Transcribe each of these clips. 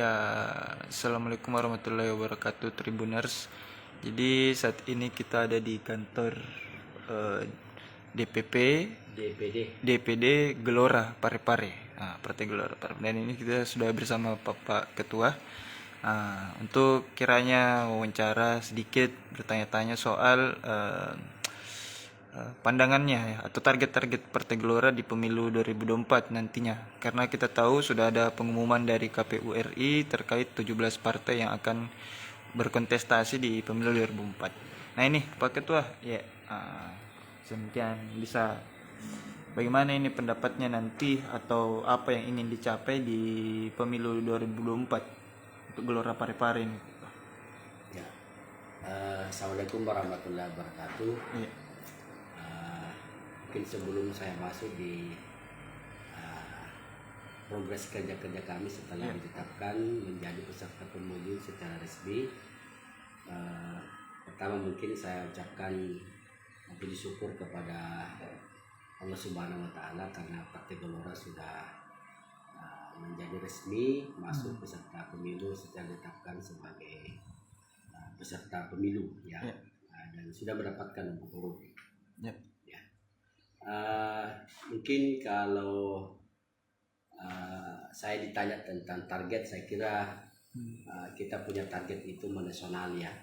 Ya, Assalamualaikum warahmatullahi wabarakatuh Tribuners. Jadi saat ini kita ada di kantor DPP DPD Gelora Parepare. Partai Gelora Parepare. Dan ini kita sudah bersama Bapak Ketua untuk kiranya wawancara sedikit, bertanya-tanya soal pandangannya ya, atau target-target Partai Gelora di pemilu 2024 nantinya, karena kita tahu sudah ada pengumuman dari KPU RI terkait 17 partai yang akan berkontestasi di pemilu 2024. Nah ini Pak Ketua ya, demikian bisa bagaimana ini pendapatnya nanti atau apa yang ingin dicapai di pemilu 2024 untuk Gelora Parepare ini. Ya, Assalamualaikum warahmatullahi wabarakatuh. Ya. Mungkin sebelum saya masuk di progres kerja-kerja kami setelah ditetapkan menjadi peserta pemilu secara resmi, pertama mungkin saya ucapkan puji syukur kepada Allah Subhanahu Wa Taala karena Partai Gelora sudah menjadi resmi masuk peserta pemilu setelah ditetapkan sebagai peserta pemilu ya. Dan sudah mendapatkan nomor urut. Mungkin kalau saya ditanya tentang target, saya kira kita punya target itu nasional ya.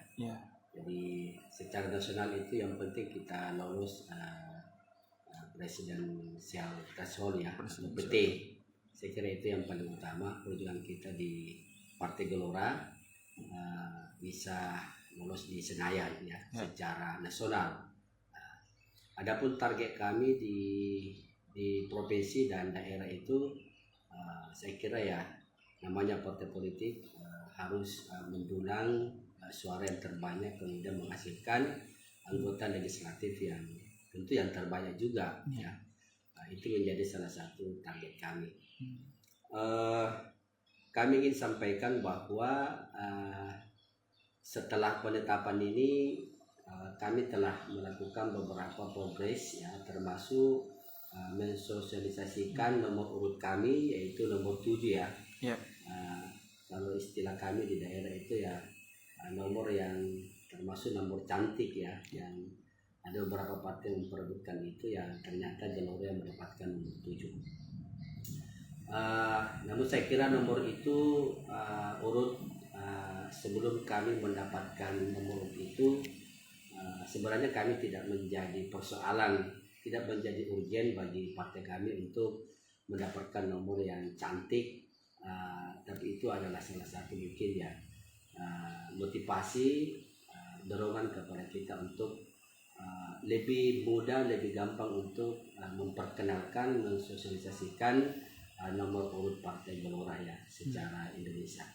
Jadi secara nasional itu yang penting kita lolos presidensial threshold ya, PT. Saya kira itu yang paling utama. Perjuangan kita di Partai Gelora bisa lolos di Senayan ya, secara nasional. Adapun target kami di provinsi dan daerah itu, saya kira ya namanya partai politik harus mendulang suara yang terbanyak, kemudian menghasilkan anggota legislatif yang tentu yang terbanyak juga ya. Itu menjadi salah satu target kami. Kami ingin sampaikan bahwa setelah penetapan ini kami telah melakukan beberapa progres ya, termasuk mensosialisasikan nomor urut kami, yaitu nomor 7 ya. Kalau istilah kami di daerah itu ya nomor yang termasuk nomor cantik ya, yang ada beberapa partai memperebutkan itu, yang ternyata Gelora yang mendapatkan nomor 7. Namun saya kira nomor itu urut sebelum kami mendapatkan nomor urut itu, sebenarnya kami tidak menjadi persoalan, tidak menjadi urgen bagi partai kami untuk mendapatkan nomor yang cantik, tapi itu adalah salah satu mungkin ya motivasi, dorongan kepada kita untuk lebih mudah, lebih gampang untuk memperkenalkan, mensosialisasikan nomor urut Partai Gelora ya secara Indonesia.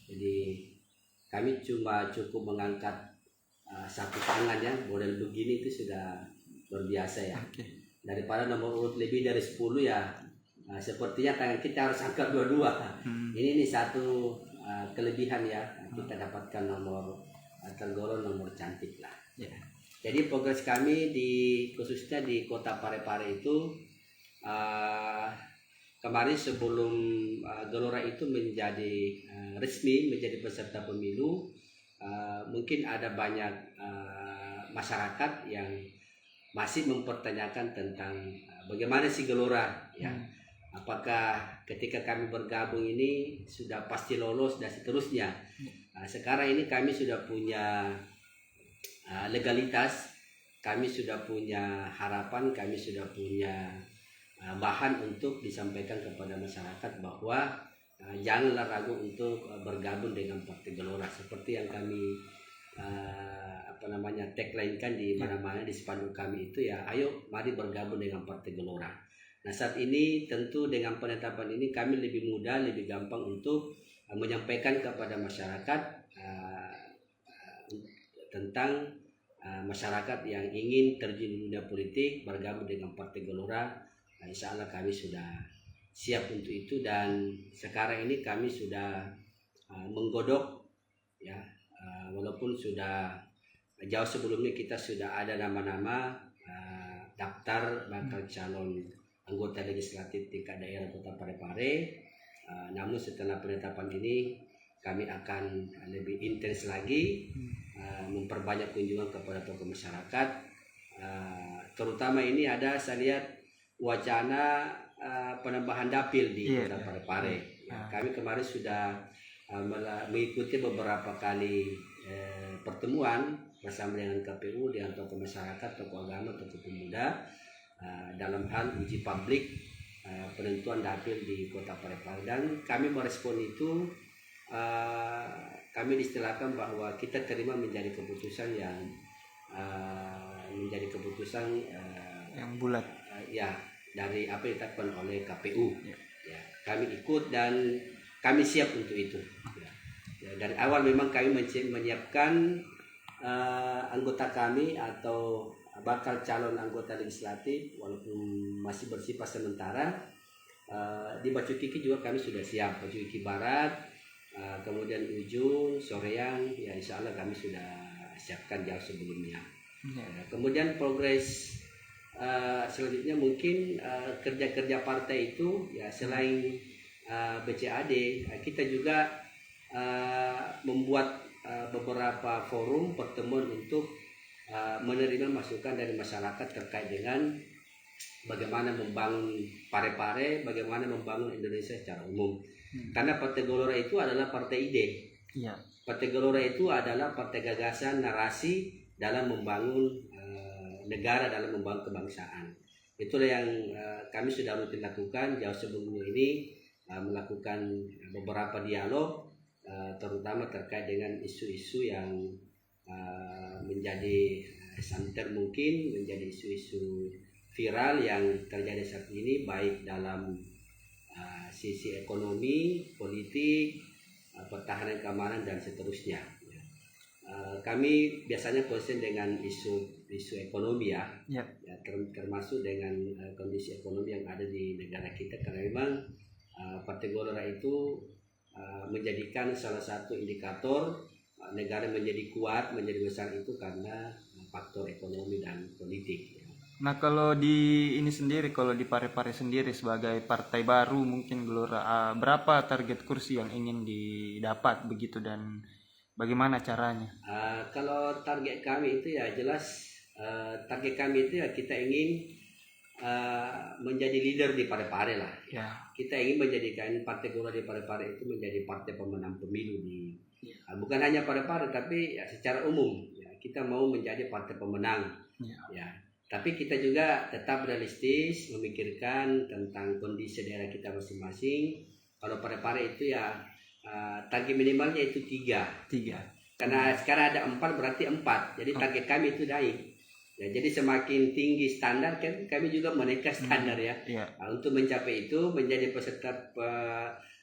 Jadi kami cuma cukup mengangkat satu tangan ya, model begini itu sudah luar biasa ya. Daripada nomor urut lebih dari 10 ya, sepertinya tangan kita harus angkat dua-dua. Ini satu kelebihan ya, kita dapatkan nomor tergolong nomor cantik lah. Jadi progres kami khususnya di Kota Parepare itu, kemarin sebelum Gelora itu menjadi resmi menjadi peserta pemilu, mungkin ada banyak masyarakat yang masih mempertanyakan tentang bagaimana sih Gelora ya, apakah ketika kami bergabung ini sudah pasti lolos dan seterusnya. Sekarang ini kami sudah punya legalitas, kami sudah punya harapan, kami sudah punya bahan untuk disampaikan kepada masyarakat bahwa janganlah ragu untuk bergabung dengan Partai Gelora, seperti yang kami tagline-kan di mana-mana di spanduk kami itu ya, ayo mari bergabung dengan Partai Gelora. Nah saat ini tentu dengan penetapan ini kami lebih mudah, lebih gampang untuk menyampaikan kepada masyarakat tentang masyarakat yang ingin terjun di dunia politik bergabung dengan Partai Gelora. Insya Allah kami sudah siap untuk itu, dan sekarang ini kami sudah menggodok ya, walaupun sudah jauh sebelumnya kita sudah ada nama-nama daftar bakal calon anggota legislatif tingkat daerah Kota Parepare, namun setelah penetapan ini kami akan lebih intens lagi memperbanyak kunjungan kepada tokoh masyarakat. Terutama ini ada saya lihat wacana penambahan dapil di Kota Parepare. Kami kemarin sudah mengikuti beberapa kali pertemuan bersama dengan KPU, dengan tokoh masyarakat, tokoh agama, tokoh pemuda dalam hal uji publik penentuan dapil di Kota Parepare, dan kami merespon itu. Kami istilahkan bahwa kita terima menjadi keputusan yang yang bulat, ya, dari apa yang ditetapkan oleh KPU. Ya, kami ikut dan kami siap untuk itu. Ya, dari awal memang kami menyiapkan anggota kami atau bakal calon anggota legislatif walaupun masih bersifat sementara. Di Bacukiki juga kami sudah siap, Bacukiki Barat, kemudian Ujung, Soreang, ya insya Allah kami sudah siapkan jauh sebelumnya. Kemudian progres selanjutnya mungkin kerja-kerja partai itu ya selain BCAD, kita juga membuat beberapa forum pertemuan untuk menerima masukan dari masyarakat terkait dengan bagaimana membangun Parepare, bagaimana membangun Indonesia secara umum. Karena Partai Gelora itu adalah partai ide. Partai Gelora itu adalah partai gagasan, narasi dalam membangun negara, dalam membangun kebangsaan. Itulah yang kami sudah rutin lakukan jauh sebelumnya ini, melakukan beberapa dialog, terutama terkait dengan isu-isu yang menjadi santer mungkin, menjadi isu-isu viral yang terjadi saat ini, baik dalam sisi ekonomi, politik, pertahanan keamanan dan seterusnya. Kami biasanya konsen dengan isu ekonomi ya, termasuk dengan kondisi ekonomi yang ada di negara kita, karena memang Partai Gelora itu menjadikan salah satu indikator negara menjadi kuat, menjadi besar itu karena faktor ekonomi dan politik. Nah, kalau di ini sendiri, kalau di Parepare sendiri sebagai partai baru mungkin Gelora, berapa target kursi yang ingin didapat begitu dan bagaimana caranya? Kalau target kami itu ya jelas, target kami itu ya kita ingin menjadi leader di Parepare lah. Kita ingin menjadikan Partai Gelora di Parepare itu menjadi partai pemenang pemilu di bukan hanya Parepare tapi ya secara umum ya, kita mau menjadi partai pemenang. Ya. Tapi kita juga tetap realistis, memikirkan tentang kondisi daerah kita masing-masing. Kalau Parepare itu ya target minimalnya itu 3. Karena sekarang ada 4 berarti 4. Jadi target kami itu naik. Ya, jadi semakin tinggi standar kan kami juga menaikkan standar ya. Untuk mencapai itu menjadi peserta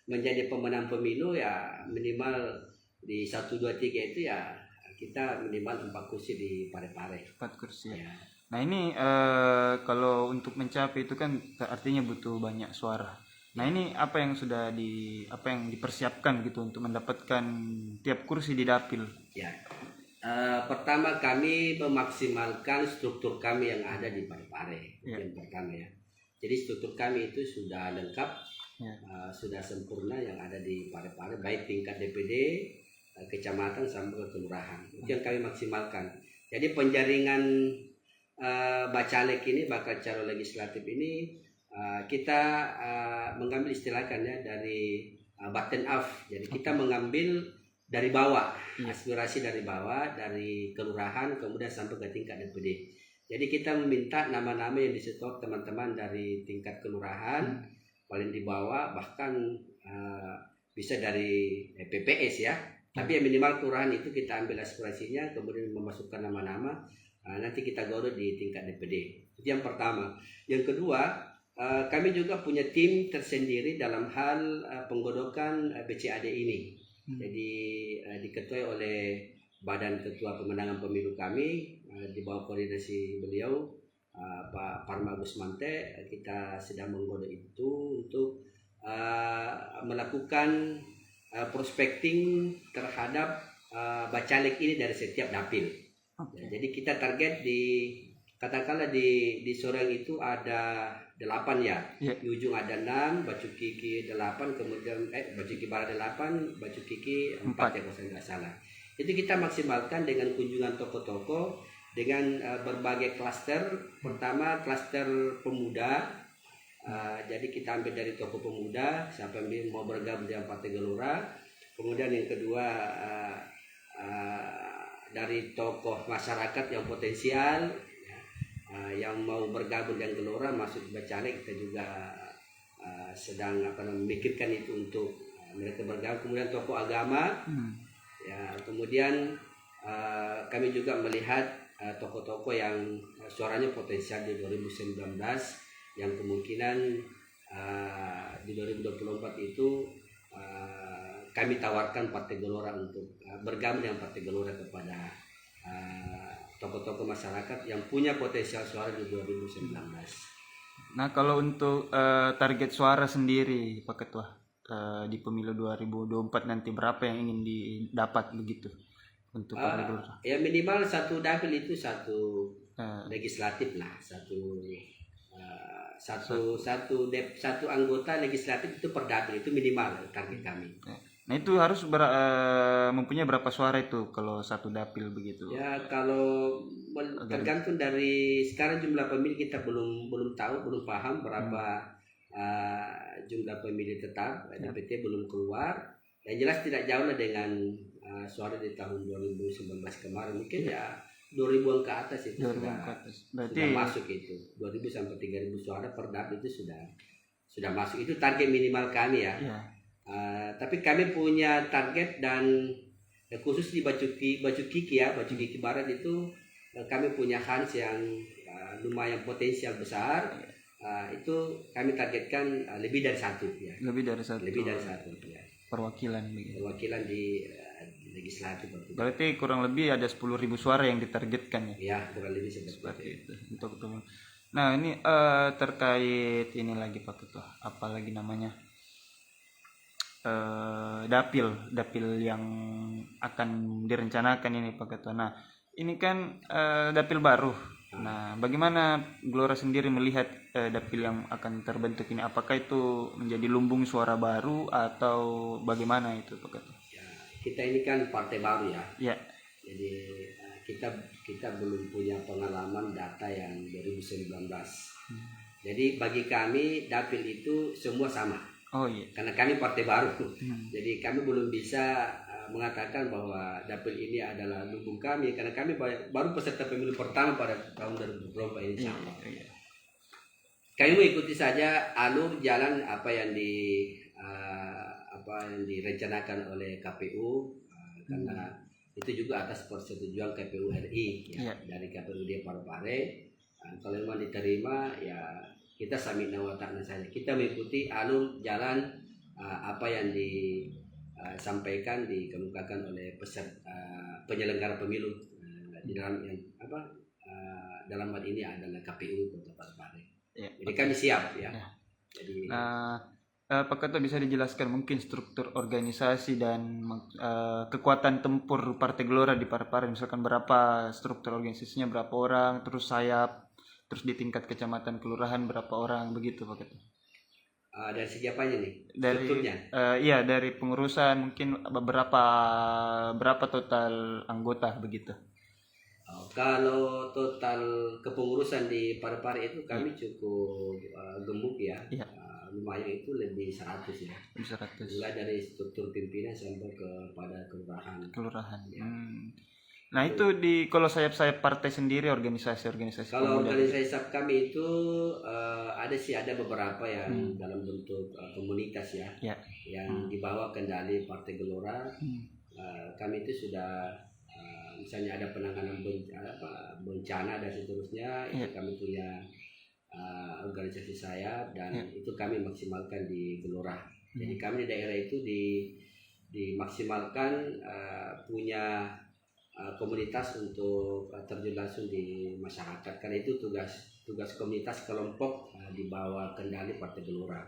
menjadi pemenang pemilu ya minimal di 1 2 3 itu ya kita minimal 4 kursi di Parepare. 4 kursi ya. Nah ini kalau untuk mencapai itu kan artinya butuh banyak suara. Nah ini apa yang dipersiapkan gitu untuk mendapatkan tiap kursi di dapil? Ya, pertama kami memaksimalkan struktur kami yang ada di Parepare. Yang pertama ya. Jadi struktur kami itu sudah lengkap, sudah sempurna yang ada di Parepare, baik tingkat DPD, kecamatan sampai ke kelurahan. Itu yang kami maksimalkan. Jadi penjaringan bacalek ini, bakal calon legislatif ini kita mengambil istilahnya dari bottom up. Jadi kita mengambil dari bawah, aspirasi dari bawah, dari kelurahan kemudian sampai ke tingkat DPD. Jadi kita meminta nama-nama yang disetor teman-teman dari tingkat kelurahan paling di bawah, bahkan bisa dari PPS ya. Tapi yang minimal kelurahan itu kita ambil aspirasinya, kemudian memasukkan nama-nama. Nanti kita godok di tingkat DPD. Itu yang pertama. Yang kedua, kami juga punya tim tersendiri dalam hal penggodokan BCAD ini. Jadi diketuai oleh Badan Ketua Pemenangan Pemilu kami, di bawah koordinasi beliau Pak Parma Gusmante. Kita sedang menggodok itu untuk melakukan prospecting terhadap bacalek ini dari setiap dapil. Ya, jadi kita target di katakanlah di Soreng itu ada 8 ya. Iya. Di ujung ada 6, Bacu Kiki 8, kemudian Bacu Kiki Barat 8, Bacu Kiki 4 ya kalau saya nggak salah. Itu kita maksimalkan dengan kunjungan toko-toko dengan berbagai klaster. Pertama klaster pemuda. Jadi kita ambil dari toko pemuda siapa yang mau bergabung dengan Partai Gelora. Kemudian yang kedua dari tokoh masyarakat yang potensial yang mau bergabung dengan Gelora masuk bacalek, kita juga sedang memikirkan itu untuk mereka bergabung. Kemudian tokoh agama ya, kemudian kami juga melihat tokoh-tokoh yang suaranya potensial di 2019 yang kemungkinan di 2024 itu kami tawarkan Partai Gelora untuk bergabung dengan Partai Gelora kepada tokoh-tokoh masyarakat yang punya potensial suara di 2019. Nah, kalau untuk target suara sendiri Pak Ketua di pemilu 2024 nanti berapa yang ingin didapat begitu untuk Partai Gelora? Ya minimal satu dapil itu satu legislatif lah, satu anggota legislatif itu per dapil, itu minimal target kami. Nah, itu harus mempunyai berapa suara itu kalau satu dapil begitu? Ya kalau tergantung dari sekarang jumlah pemilih kita belum tahu, belum paham berapa jumlah pemilih tetap. DPT belum keluar. Yang jelas tidak jauh lah dengan suara di tahun 2019 kemarin, mungkin ya 2000-an ke atas itu sudah masuk itu. 2000 sampai 3000 suara per dapil itu sudah masuk. Itu target minimal kami ya. Tapi kami punya target dan khusus di Bacu Kiki ya, Bacu Kiki Barat itu kami punya Hans yang lumayan potensial besar. Itu kami targetkan lebih dari satu ya. Lebih dari satu ya. Perwakilan begitu. Perwakilan di legislatif. Berarti kurang lebih ada 10.000 suara yang ditargetkan ya. Ya, kurang lebih seperti itu. Nah, ini terkait ini lagi Pak Ketua, apalagi namanya? Dapil yang akan direncanakan ini Pak Ketua. Nah, ini kan dapil baru. Nah, bagaimana Gelora sendiri melihat dapil yang akan terbentuk ini? Apakah itu menjadi lumbung suara baru atau bagaimana itu Pak Ketua? Ya, kita ini kan partai baru ya. Ya. Jadi kita belum punya pengalaman data yang 2019. Jadi bagi kami dapil itu semua sama. Oh iya. Karena kami partai baru, jadi kami belum bisa mengatakan bahwa dapil ini adalah lumbung kami, karena kami baru peserta pemilu pertama pada tahun 2024 ini. Iya. Kami mengikuti saja alur jalan apa yang direncanakan oleh KPU, karena itu juga atas persetujuan KPU RI ya, dari KPUD Parepare. Kalau memang diterima ya kita samina wa ta'na saja. Kita mengikuti alur jalan apa yang disampaikan, dikemukakan oleh penyelenggara pemilu di dalam dalam hal ini adalah KPU Kota Parepare. Ya, jadi kami siap ya. Jadi Pak Ketua bisa dijelaskan mungkin struktur organisasi dan kekuatan tempur Partai Gelora di Parepare, misalkan berapa struktur organisasinya, berapa orang, terus sayap, terus di tingkat kecamatan kelurahan berapa orang begitu Pak Ketua? Dari segi apanya nih? Dari strukturnya? Iya, dari pengurusan mungkin berapa total anggota begitu? Kalau total kepengurusan di Parepare itu kami cukup gemuk ya. Lumayan, itu lebih 100 ya. Lebih 100. Mulai dari struktur pimpinan sampai kepada kelurahan. Ya. Nah, itu kalau sayap-sayap partai sendiri, organisasi kalau organisasi kami itu ada beberapa yang dalam bentuk komunitas ya. Yang dibawa kendali Partai Gelora. Kami itu sudah misalnya ada penanganan bencana dan seterusnya, itu kami punya organisasi sayap dan itu kami maksimalkan di Gelora. Jadi kami di daerah itu dimaksimalkan punya komunitas untuk terjun langsung di masyarakat, karena itu tugas komunitas kelompok di bawah kendali Partai Gelora.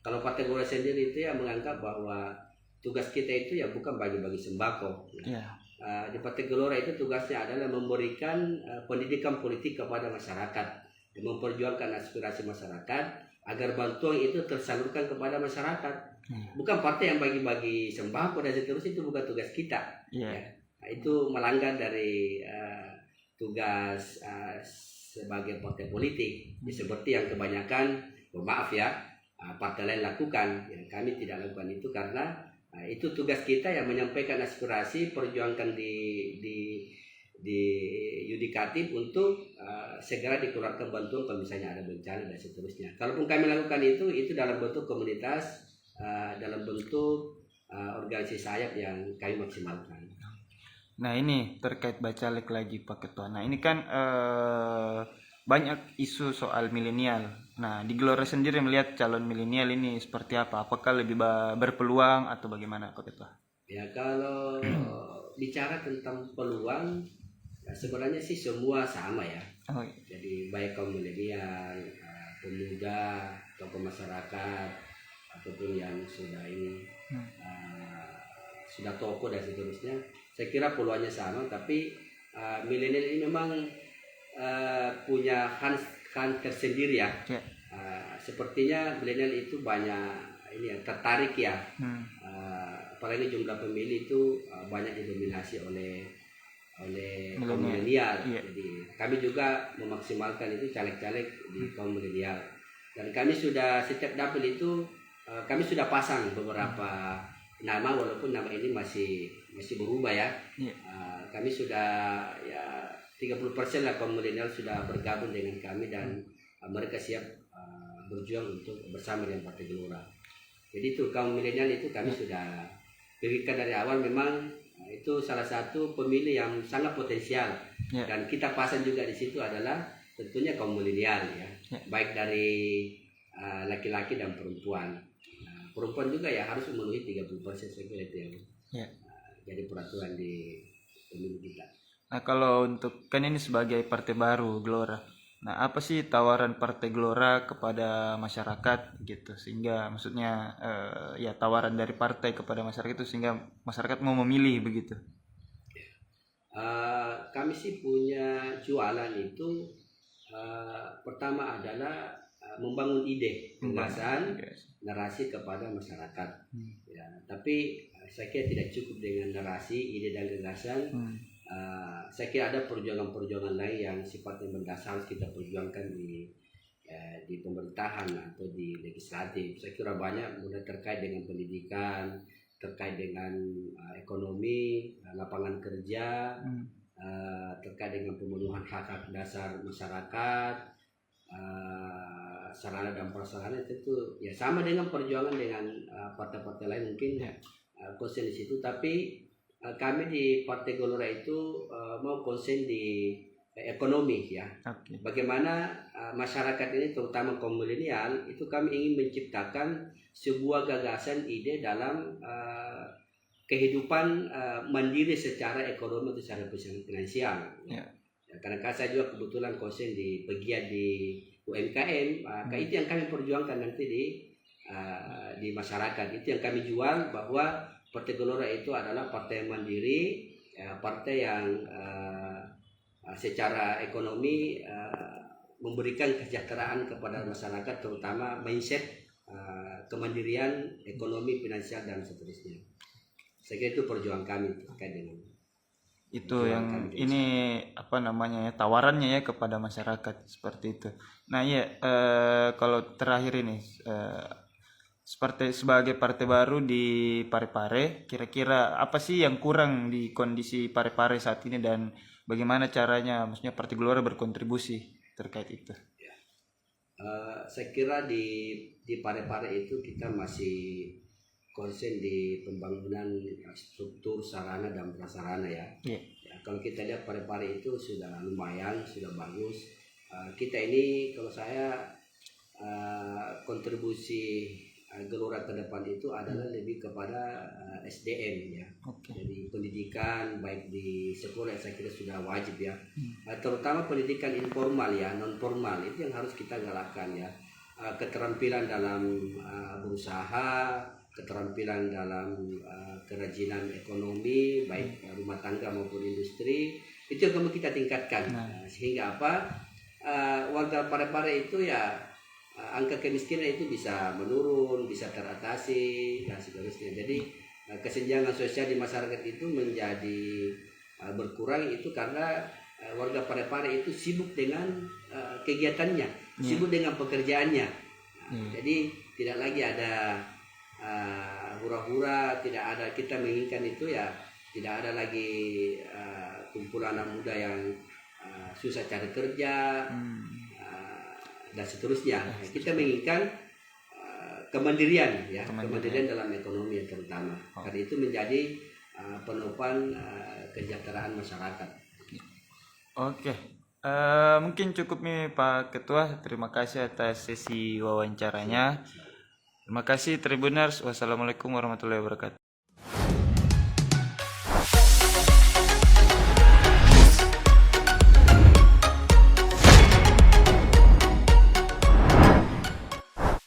Kalau Partai Gelora sendiri itu ya menganggap bahwa tugas kita itu ya bukan bagi-bagi sembako ya. di Partai Gelora itu tugasnya adalah memberikan pendidikan politik kepada masyarakat, dan memperjuangkan aspirasi masyarakat agar bantuan itu tersalurkan kepada masyarakat. Bukan partai yang bagi-bagi sembako dan seterusnya, itu bukan tugas kita. Iya. Ya. Nah, itu melanggar dari tugas sebagai partai politik. Ya, seperti yang kebanyakan, maaf ya, partai lain lakukan. Ya, kami tidak lakukan itu karena itu tugas kita yang menyampaikan aspirasi, perjuangkan di yudikatif untuk segera dikeluarkan bantuan kalau misalnya ada bencana dan seterusnya. Kalaupun kami lakukan itu dalam bentuk komunitas, dalam bentuk organisasi sayap yang kami maksimalkan. Nah ini terkait Bacalek lagi Pak Ketua. Nah ini kan banyak isu soal milenial. Nah di Gelora sendiri melihat calon milenial ini seperti apa? Apakah lebih berpeluang atau bagaimana Pak Ketua? Ya kalau bicara tentang peluang, sebenarnya sih semua sama ya. Oh, iya. Jadi baik kaum milenial, pemuda, tokoh masyarakat, ataupun yang sudah ini sudah tokoh dan seterusnya, saya kira peluangnya sama. Tapi milenial ini memang punya kan tersendiri ya. Yeah. Sepertinya milenial itu banyak ini ya, tertarik ya. Apalagi jumlah pemilih itu banyak didominasi oleh kaum milenial. Yeah. Jadi kami juga memaksimalkan itu caleg-caleg di kaum milenial. Dan kami sudah setiap dapil itu kami sudah pasang beberapa nama, walaupun nama ini masih berubah ya. Yeah. Kami sudah ya 30% lah kaum milenial sudah bergabung dengan kami, dan mereka siap berjuang untuk bersama dengan Partai Gelora. Jadi itu kaum milenial itu kami sudah berikan dari awal. Memang itu salah satu pemilih yang sangat potensial. Yeah. Dan kita pasang juga di situ adalah tentunya kaum milenial ya. Yeah. Baik dari laki-laki dan perempuan. Perempuan juga ya harus memenuhi 30%, saya kira itu yang jadi peraturan di pemilu kita. Nah kalau untuk, kan ini sebagai partai baru Gelora, nah apa sih tawaran Partai Gelora kepada masyarakat gitu, sehingga maksudnya ya tawaran dari partai kepada masyarakat itu sehingga masyarakat mau memilih begitu? Kami sih punya jualan itu pertama adalah membangun ide, gagasan, narasi kepada masyarakat. Ya, tapi saya kira tidak cukup dengan narasi, ide dan gagasan. Saya kira ada perjuangan-perjuangan lain yang sifatnya mendasar harus kita perjuangkan di pemerintahan atau di legislatif. Saya kira banyak, mulai terkait dengan pendidikan, terkait dengan ekonomi, lapangan kerja, terkait dengan pemenuhan hak-hak dasar masyarakat, sarana dan prasarana. Itu ya sama dengan perjuangan dengan partai-partai lain mungkin konsen di situ. Tapi kami di Partai Gelora itu mau konsen di ekonomi ya. Okay. Bagaimana masyarakat ini, terutama kaum milenial, itu kami ingin menciptakan sebuah gagasan, ide dalam kehidupan mandiri secara ekonomi atau secara finansial. Yeah. Ya, karena saya juga kebetulan konsen pegiat di UMKM, itu yang kami perjuangkan nanti di masyarakat. Itu yang kami jual, bahwa Partai Gelora itu adalah partai yang mandiri, partai yang secara ekonomi memberikan kesejahteraan kepada masyarakat, terutama mindset kemandirian ekonomi, finansial dan seterusnya. Saya kira itu perjuangan kami terkait dengan itu yang ini apa namanya ya, tawarannya ya kepada masyarakat seperti itu. Nah ya kalau terakhir ini sebagai partai baru di Parepare, kira-kira apa sih yang kurang di kondisi Parepare saat ini, dan bagaimana caranya maksudnya Partai Gelora berkontribusi terkait itu? Saya kira di Parepare itu kita masih konsen di pembangunan struktur sarana dan prasarana ya. Yeah. Ya, kalau kita lihat Parepare itu sudah lumayan, sudah bagus. Kita ini, kalau saya kontribusi Gelora ke depan itu adalah lebih kepada SDM ya. Okay. Jadi pendidikan baik di sekolah saya kira sudah wajib ya. Terutama pendidikan informal ya, non formal, itu yang harus kita galakkan ya. Keterampilan dalam berusaha, keterampilan dalam kerajinan ekonomi baik rumah tangga maupun industri, itu yang perlu kita tingkatkan. Sehingga apa, warga Parepare itu ya angka kemiskinan itu bisa menurun, bisa teratasi dan seterusnya. Jadi kesenjangan sosial di masyarakat itu menjadi berkurang, itu karena warga Parepare itu sibuk dengan kegiatannya, sibuk dengan pekerjaannya. Jadi tidak lagi ada hura-hura, tidak ada, kita menginginkan itu ya tidak ada lagi kumpulan anak muda yang susah cari kerja dan seterusnya. Kita menginginkan kemandirian ya, kemandirian dalam ekonomi terutama. Karena itu menjadi penopang kesejahteraan masyarakat. Oke. Mungkin cukup nih Pak Ketua. Terima kasih atas sesi wawancaranya. Terima kasih Tribuners. Wassalamualaikum warahmatullahi wabarakatuh.